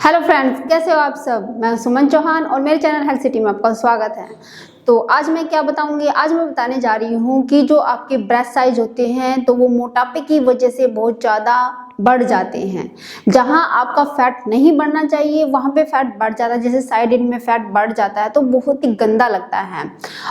Hello friends, कैसे हो आप सब। मैं सुमन चौहान और मेरे चैनल हेल्थ सिटी में आपका स्वागत है। तो आज मैं क्या बताऊंगी, आज मैं बताने जा रही हूँ कि जो आपके ब्रेस्ट साइज होते हैं तो वो मोटापे की वजह से बहुत ज़्यादा बढ़ जाते हैं। जहां आपका फैट नहीं बढ़ना चाहिए वहां पे फैट बढ़ जाता है, जैसे साइड एंड में फैट बढ़ जाता है तो बहुत ही गंदा लगता है।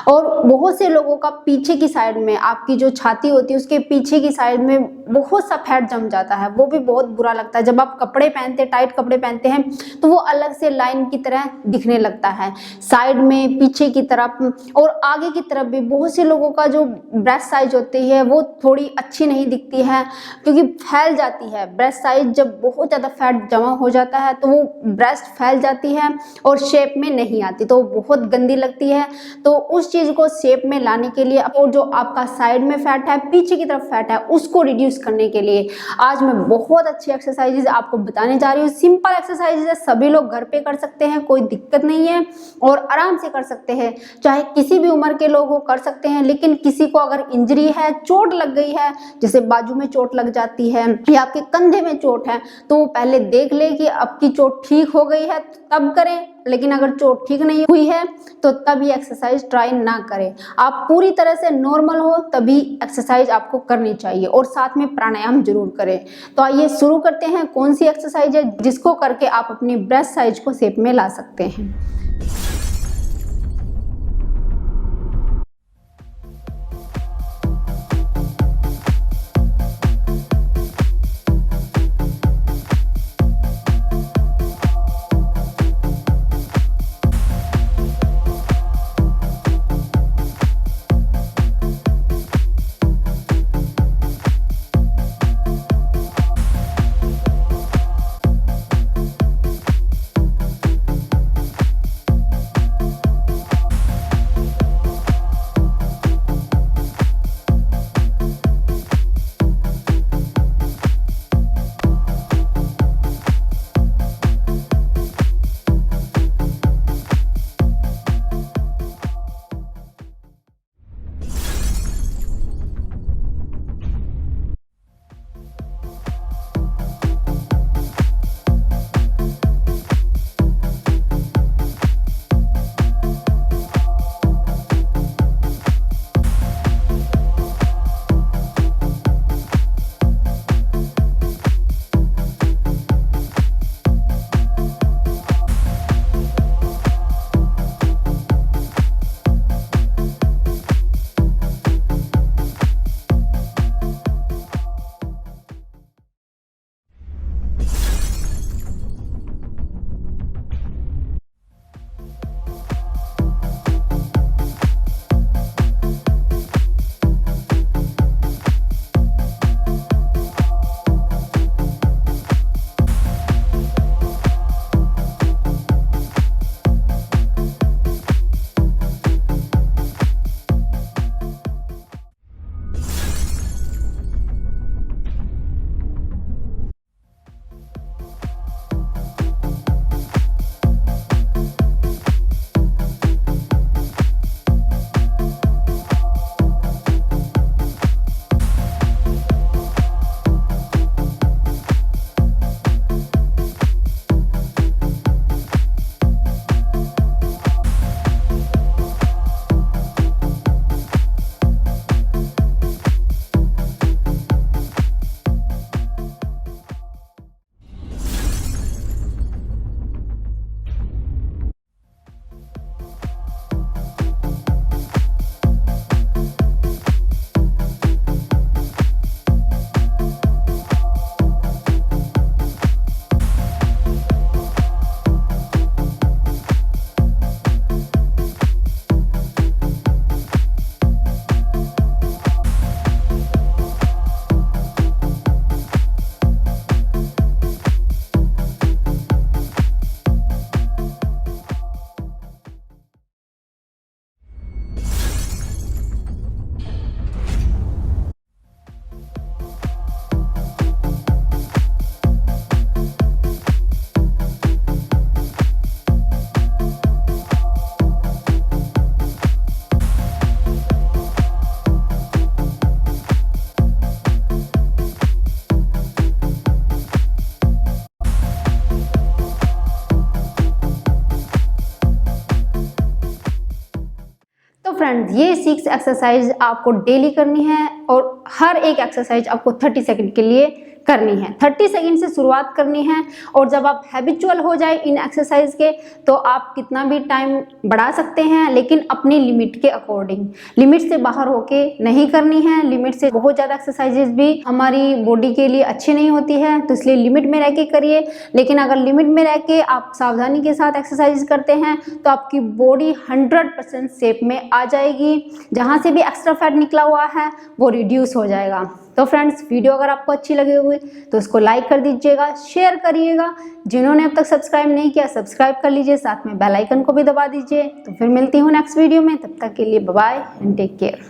और बहुत से लोगों का पीछे की साइड में, आपकी जो छाती होती है उसके पीछे की साइड में बहुत सा फैट जम जाता है, वो भी बहुत बुरा लगता है। जब आप कपड़े पहनते, टाइट कपड़े पहनते हैं तो वो अलग से लाइन की तरह दिखने लगता है, साइड में, पीछे की तरफ और आगे की तरफ भी। बहुत से लोगों का जो ब्रेस्ट साइज होती है वो थोड़ी अच्छी नहीं दिखती है क्योंकि फैल जाती है। ब्रेस्ट साइज जब बहुत ज़्यादा फैट जमा हो जाता है तो वो ब्रेस्ट फैल जाती है और शेप में नहीं आती, तो बहुत गंदी लगती है। तो उस चीज़ को शेप में लाने के लिए और जो आपका साइड में फैट है, पीछे की तरफ फैट है, उसको रिड्यूस करने के लिए आज मैं बहुत अच्छी एक्सरसाइजेज आपको बताने जा रही हूँ। सिंपल एक्सरसाइजेज है, सभी लोग घर पे कर सकते हैं, कोई दिक्कत नहीं है और आराम से कर सकते हैं। चाहे किसी भी उम्र के लोग हो कर सकते हैं, लेकिन किसी को अगर इंजरी है, चोट लग गई है, जैसे बाजू में चोट लग जाती है या आपके कंधे में चोट है, तो वो पहले देख ले कि आपकी चोट ठीक हो गई है तब करें। लेकिन अगर चोट ठीक नहीं हुई है तो तब ये एक्सरसाइज ट्राई ना करें। आप पूरी तरह से नॉर्मल हो तभी एक्सरसाइज आपको करनी चाहिए और साथ में प्राणायाम जरूर करें। तो आइए शुरू करते हैं, कौन सी एक्सरसाइज है जिसको करके आप अपनी ब्रेस्ट साइज को शेप में ला सकते हैं। फ्रेंड्स, ये 6 एक्सरसाइज आपको डेली करनी है और हर एक एक्सरसाइज आपको 30 सेकंड के लिए करनी है। 30 सेकंड से शुरुआत करनी है और जब आप हैबिचुअल हो जाए इन एक्सरसाइज के तो आप कितना भी टाइम बढ़ा सकते हैं, लेकिन अपनी लिमिट के अकॉर्डिंग। लिमिट से बाहर होके नहीं करनी है। लिमिट से बहुत ज़्यादा एक्सरसाइजेज भी हमारी बॉडी के लिए अच्छी नहीं होती है, तो इसलिए लिमिट में रह के करिए। लेकिन अगर लिमिट में रह के आप सावधानी के साथ एक्सरसाइज करते हैं तो आपकी बॉडी 100% शेप में आ जाएगी। जहाँ से भी एक्स्ट्रा फैट निकला हुआ है वो रिड्यूस हो जाएगा। तो फ्रेंड्स, वीडियो अगर आपको अच्छी लगी हुई तो उसको लाइक कर दीजिएगा, शेयर करिएगा। जिन्होंने अब तक सब्सक्राइब नहीं किया सब्सक्राइब कर लीजिए, साथ में बेल आइकन को भी दबा दीजिए। तो फिर मिलती हूँ नेक्स्ट वीडियो में, तब तक के लिए bye bye and take care.